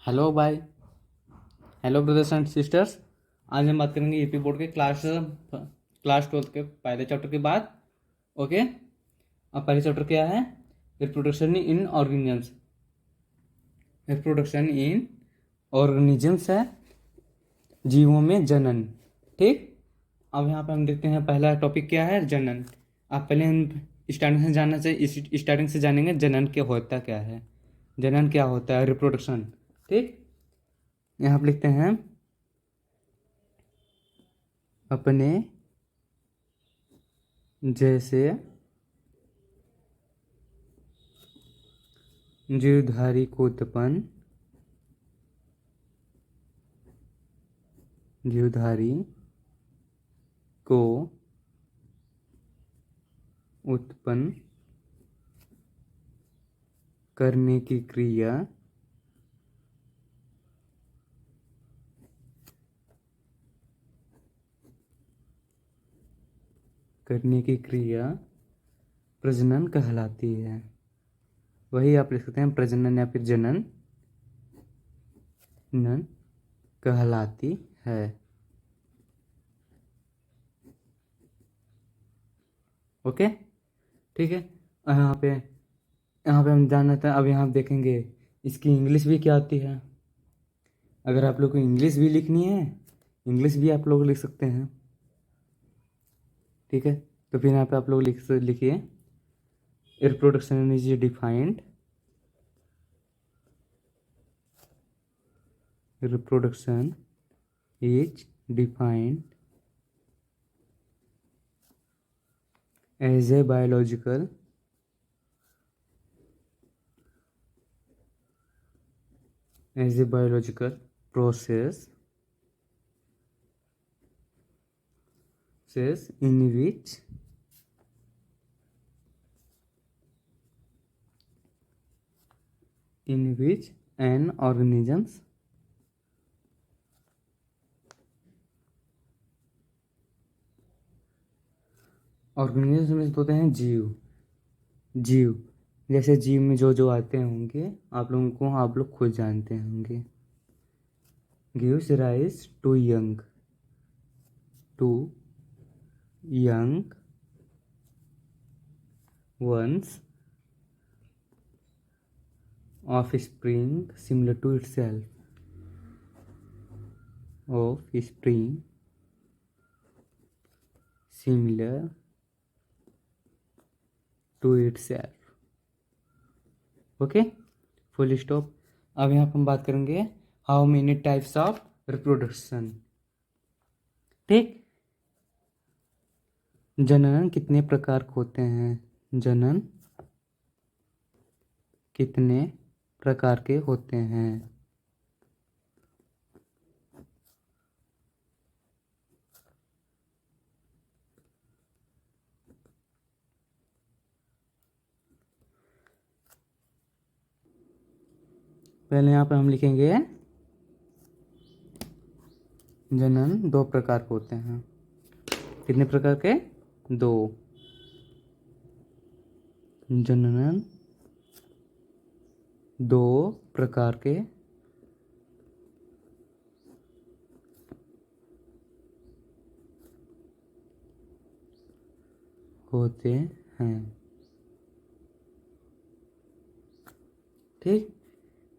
Hello भाई। Hello brothers and sisters. आज हम बात करेंगे यूपी बोर्ड के क्लास 12 के पहले चैप्टर के बाद। ओके, अब पहले चैप्टर क्या है? Reproduction in organisms. Reproduction in organisms है जीवों में जनन। ठीक, अब यहाँ पे हम देखते हैं पहला टॉपिक क्या है, जनन। आप पहले हम स्टार्टिंग से जानना चाहिए, स्टार्टिंग से जानेंगे जनन क्या होता क्या है। जनन क्या होता है, रिप्रोडक्शन। ठीक, यहाँ पे लिखते हैं अपने जैसे जीवधारी को उत्पन्न करने की क्रिया प्रजनन कहलाती है। वही आप लिख सकते हैं, प्रजनन या फिर जनन कहलाती है। ओके, ठीक है। यहाँ पे हम जानना था। अब यहाँ देखेंगे इसकी इंग्लिश भी क्या आती है। अगर आप लोग को इंग्लिश भी लिखनी है, इंग्लिश भी आप लोग लिख सकते हैं। ठीक है, तो फिर यहाँ पे आप लोग लिखिए reproduction is defined reproduction is defined as a biological process in which an organism होते हैं जीव। जैसे जीव में जो जो आते होंगे आप लोग खुद जानते होंगे। Gives rise to young ones offspring similar to itself okay, full stop. अब यहाँ पर हम बात करेंगे how many types of reproduction. ठीक, जनन कितने प्रकार के होते हैं, जनन कितने प्रकार के होते हैं। पहले यहाँ पे हम लिखेंगे जनन 2 प्रकार के होते हैं। कितने प्रकार के? 2। जनन 2 प्रकार के होते हैं। ठीक,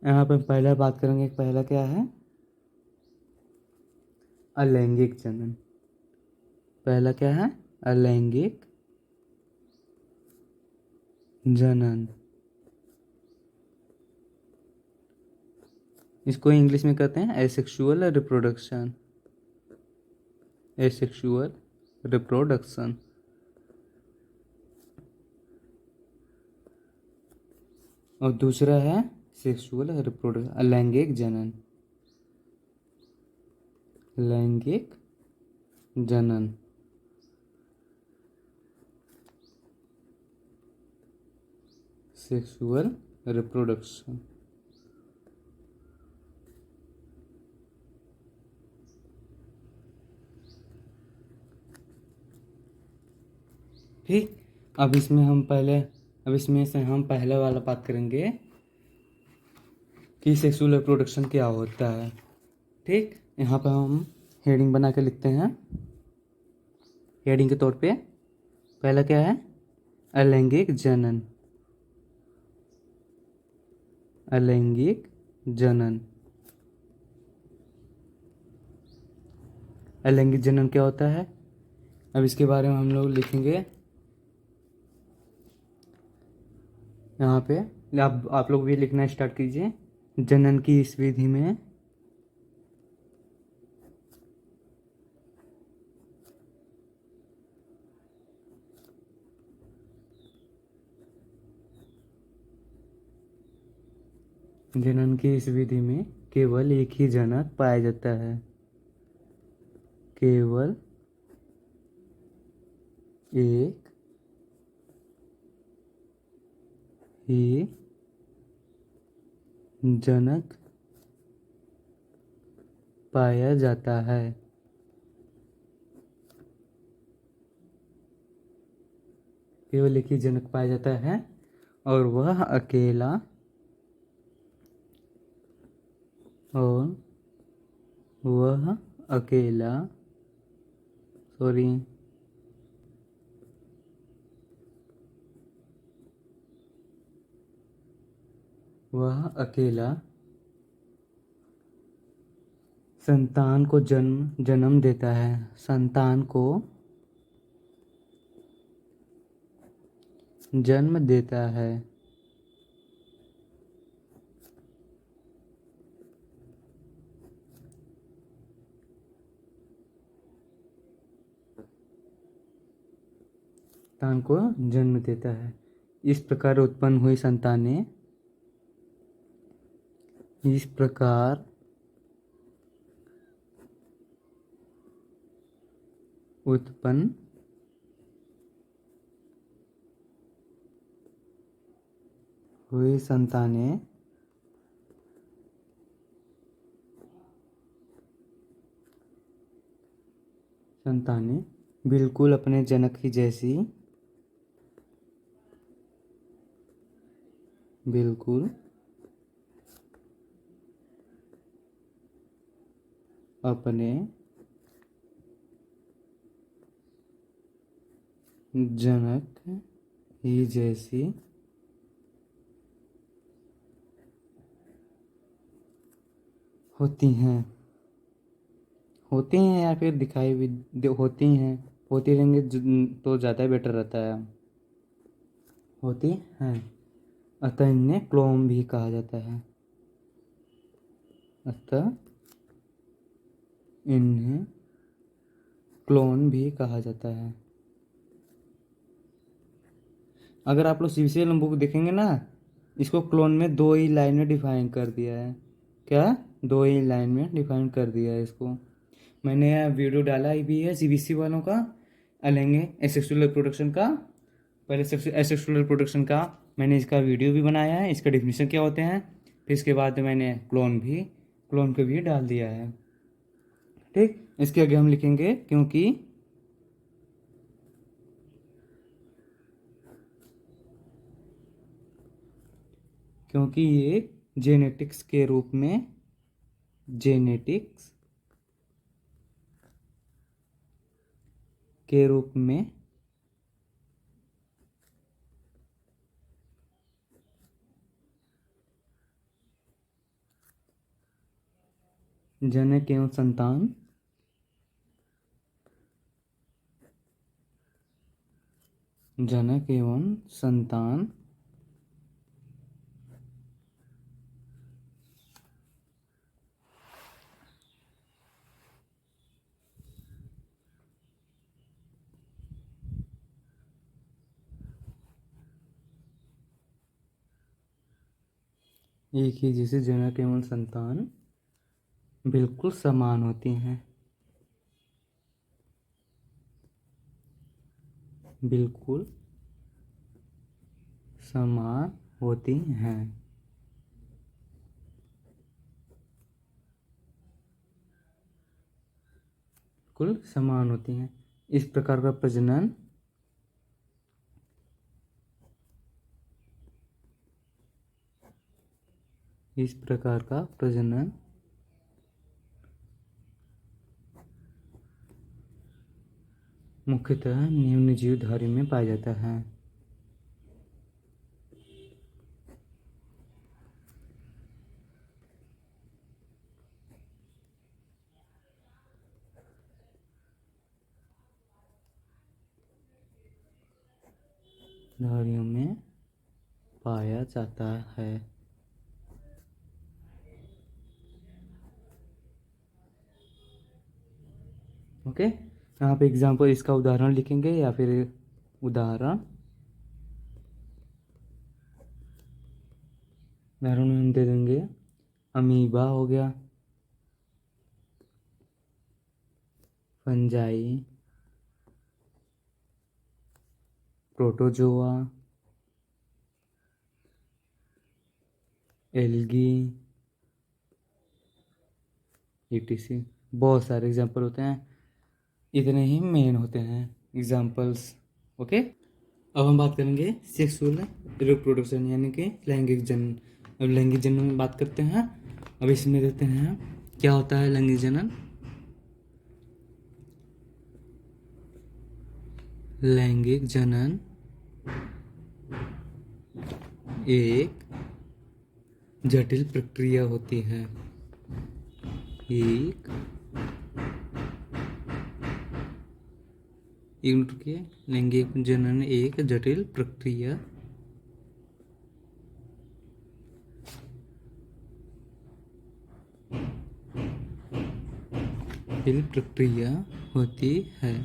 यहाँ पे पहला बात करेंगे, पहला क्या है, अलैंगिक जनन। पहला क्या है, अलैंगिक जनन। इसको इंग्लिश में कहते हैं एसेक्सुअल रिप्रोडक्शन। और दूसरा है सेक्सुअल रिप्रोडक्शन, अलैंगिक जनन। लैंगिक जनन सेक्सुअल रिप्रोडक्शन। ठीक, अब इसमें से हम पहले वाला बात करेंगे कि सेक्सुअल रिप्रोडक्शन क्या होता है। ठीक, यहाँ पर हम हेडिंग बना के लिखते हैं। हेडिंग के तौर पे पहला क्या है, अलैंगिक जनन। अलैंगिक जनन। अलैंगिक जनन क्या होता है, अब इसके बारे में हम लोग लिखेंगे यहाँ पे। आप लोग भी लिखना स्टार्ट कीजिए। जनन की इस विधि में जनन की इस विधि में केवल एक ही जनक पाया जाता है। केवल एक ही जनक पाया जाता है। केवल एक ही जनक पाया जाता है और वह अकेला और वह अकेला सॉरी वह अकेला संतान को जन्म देता है। संतान को जन्म देता है। संतान को जन्म देता है। इस प्रकार उत्पन्न हुई संतानें इस प्रकार उत्पन्न हुई संतानें बिल्कुल अपने जनक की जैसी बिल्कुल अपने जनक ही जैसी होती हैं। होती हैं या फिर दिखाई भी होती हैं। होती रहेंगे तो ज़्यादा बेटर रहता है। होती हैं, अतः इन्हें क्लोन भी कहा जाता है। अतः इन्हें क्लोन भी कहा जाता है। अगर आप लोग सीसीएल बुक देखेंगे ना, इसको क्लोन में 2 ही लाइन में डिफाइन कर दिया है। क्या, 2 ही लाइन में डिफाइन कर दिया है इसको। मैंने वीडियो डाला ही भी है सीबीसी वालों का, अलैंगिक एसेक्सुअल रिप्रोडक्शन का। पहले एसेक्सुअल रिप्रोडक्शन का मैंने इसका वीडियो भी बनाया है, इसका डिफिनीशन क्या होते हैं। फिर इसके बाद मैंने क्लोन को भी डाल दिया है। ठीक, इसके आगे हम लिखेंगे क्योंकि ये जेनेटिक्स के रूप में जनक एवं संतान एक ही जैसे जनक एवं संतान बिल्कुल समान होती हैं। बिल्कुल समान होती हैं। बिल्कुल समान होती हैं। इस प्रकार का प्रजनन इस प्रकार का प्रजनन मुख्यतः निम्न जीवधारी में पाया जाता है। धारियों में पाया जाता है। ओके, यहाँ पे एग्जाम्पल इसका उदाहरण लिखेंगे या फिर उदाहरण हम दे देंगे। अमीबा हो गया, फंजाई, प्रोटोजोआ, एल्गी, ईटीसी। बहुत सारे एग्जाम्पल होते हैं, इतने ही मेन होते हैं एग्जाम्पल्स। ओके, अब हम बात करेंगे सेक्सुअल रिप्रोडक्शन यानी कि लैंगिक जनन। अब लैंगिक जनन में बात करते हैं। अब इसमें देखते हैं क्या होता है लैंगिक जनन। लैंगिक जनन एक जटिल प्रक्रिया होती है। एक यूनिट के लैंगिक जनन एक जटिल प्रक्रिया होती है।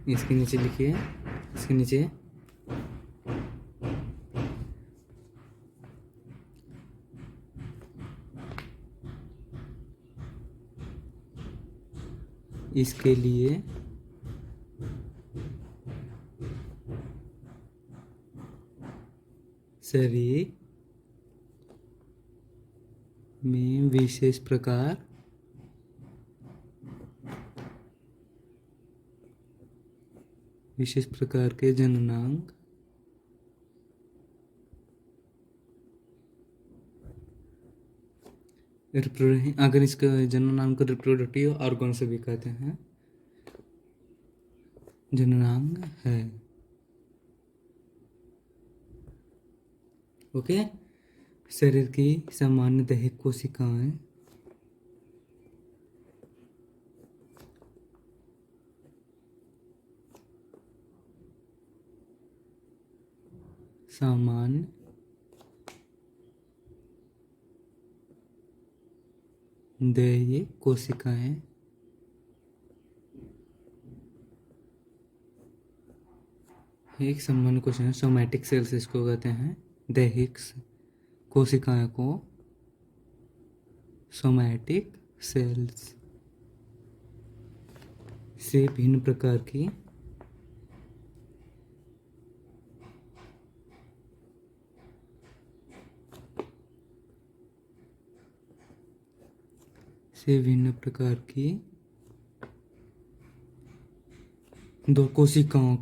इसके नीचे लिखिए, इसके नीचे इसके लिए शरीर में विशेष प्रकार के जननांग अगर इसका जननांग को रिप्रोडक्टिव ऑर्गन से भी कहते हैं, जननांग है। ओके, शरीर की सामान्य दैहिक कोशिकाएं सामान्य दैहिक कोशिकाएं एक सामान्य कोशिकाएं सोमैटिक सेल्स इसको कहते हैं। दैहिक कोशिकाएं को सोमैटिक सेल्स से भिन्न प्रकार की दो कोशिकाओं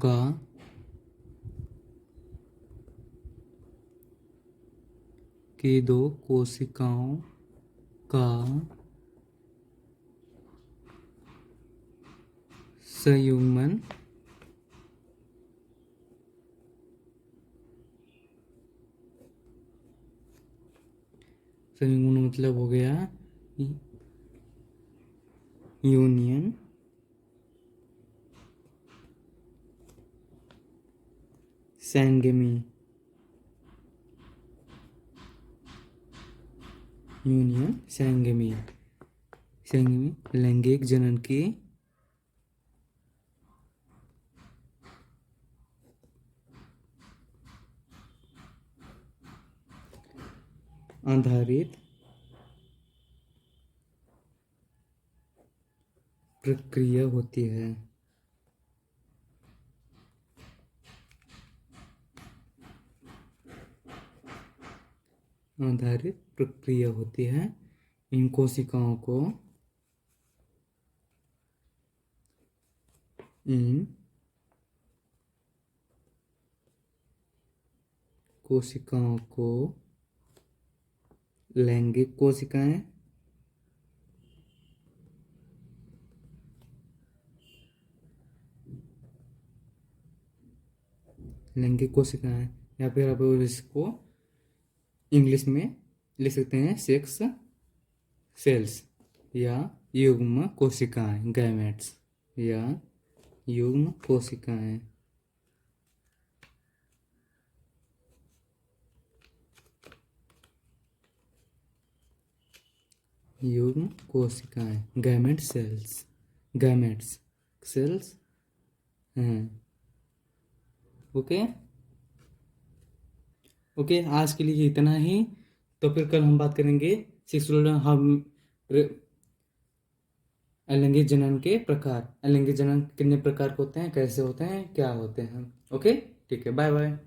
का संयुग्मन मतलब हो गया यूनियन। सैंगमी यूनियन सैंगमी लैंगिक जनन की आधारित प्रक्रिया होती है। आधारित प्रक्रिया होती है। इन कोशिकाओं को इन कोशिकाओं को लैंगिक कोशिकाएं, लैंगिक कोशिकाएं, या फिर आप इसको इंग्लिश में लिख सकते हैं सेक्स सेल्स, या युग्म कोशिकाएं, गैमेट्स, या युग्म कोशिकाएं। युग्म कोशिकाएं, गैमेट सेल्स, गैमेट्स सेल्स हैं। ओके ओके, आज के लिए इतना ही। तो फिर कल हम बात करेंगे सेक्सुअल हम अलैंगिक जनन के प्रकार, अलैंगिक जनन कितने प्रकार के होते हैं, कैसे होते हैं, क्या होते हैं। ओके, ठीक है, बाय बाय।